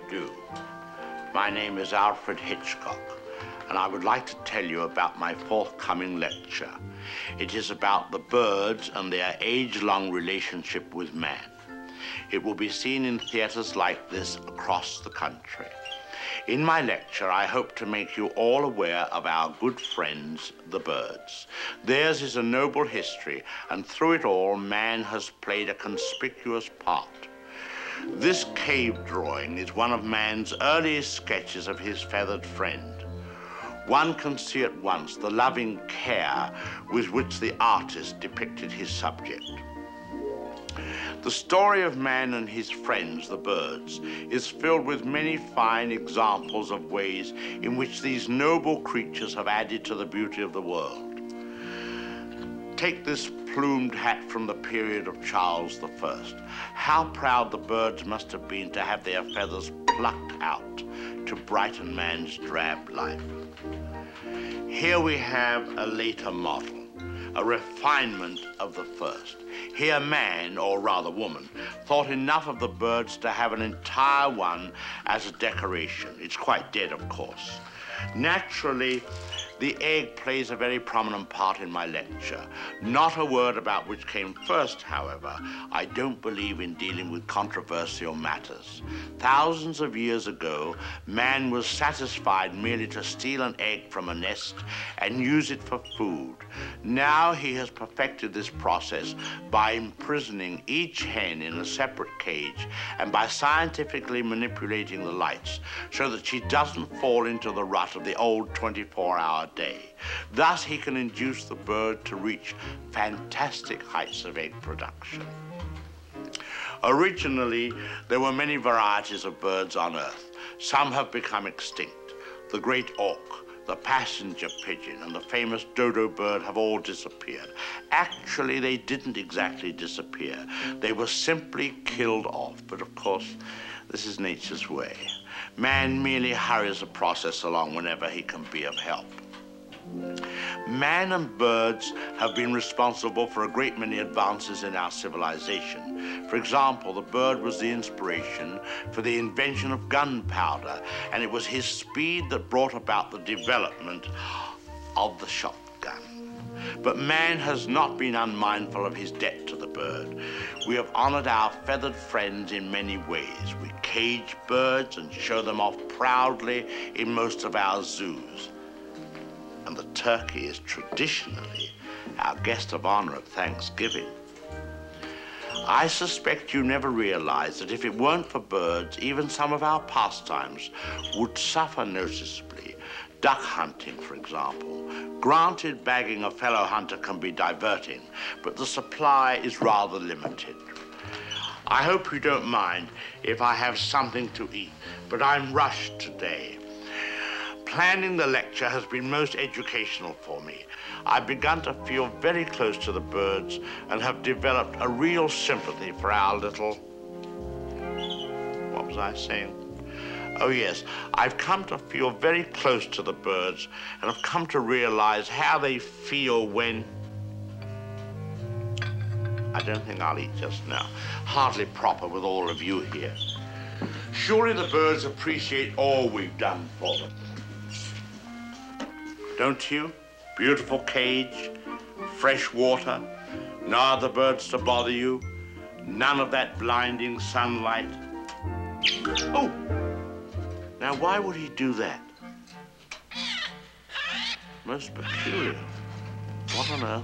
do? My name is Alfred Hitchcock, and I would like to tell you about my forthcoming lecture. It is about the birds and their age-long relationship with man. It will be seen in theaters like this across the country. In my lecture, I hope to make you all aware of our good friends, the birds. Theirs is a noble history, and through it all, man has played a conspicuous part. This cave drawing is one of man's earliest sketches of his feathered friend. One can see at once the loving care with which the artist depicted his subject. The story of man and his friends, the birds, is filled with many fine examples of ways in which these noble creatures have added to the beauty of the world. Take this plumed hat from the period of Charles I. How proud the birds must have been to have their feathers plucked out to brighten man's drab life. Here we have a later model, a refinement of the first. Here man, or rather woman, thought enough of the birds to have an entire one as a decoration. It's quite dead, of course. Naturally, the egg plays a very prominent part in my lecture. Not a word about which came first, however. I don't believe in dealing with controversial matters. Thousands of years ago, man was satisfied merely to steal an egg from a nest and use it for food. Now he has perfected this process by imprisoning each hen in a separate cage and by scientifically manipulating the lights so that she doesn't fall into the rut of the old 24-hour day. Thus, he can induce the bird to reach fantastic heights of egg production. Originally, there were many varieties of birds on Earth. Some have become extinct. The great auk, the passenger pigeon, and the famous dodo bird have all disappeared. Actually, they didn't exactly disappear. They were simply killed off. But of course, this is nature's way. Man merely hurries the process along whenever he can be of help. Man and birds have been responsible for a great many advances in our civilization. For example, the bird was the inspiration for the invention of gunpowder, and it was his speed that brought about the development of the shotgun. But man has not been unmindful of his debt to the bird. We have honored our feathered friends in many ways. We cage birds and show them off proudly in most of our zoos. And the turkey is traditionally our guest of honor at Thanksgiving. I suspect you never realized that if it weren't for birds, even some of our pastimes would suffer noticeably. Duck hunting, for example. Granted, bagging a fellow hunter can be diverting, but the supply is rather limited. I hope you don't mind if I have something to eat, but I'm rushed today. Planning the lecture has been most educational for me. I've begun to feel very close to the birds and have developed a real sympathy for our little... What was I saying? Oh yes, I've come to feel very close to the birds and have come to realize how they feel when... I don't think I'll eat just now. Hardly proper with all of you here. Surely the birds appreciate all we've done for them. Don't you? Beautiful cage, fresh water, no other birds to bother you, none of that blinding sunlight. Oh! Now, why would he do that? Most peculiar. What on earth?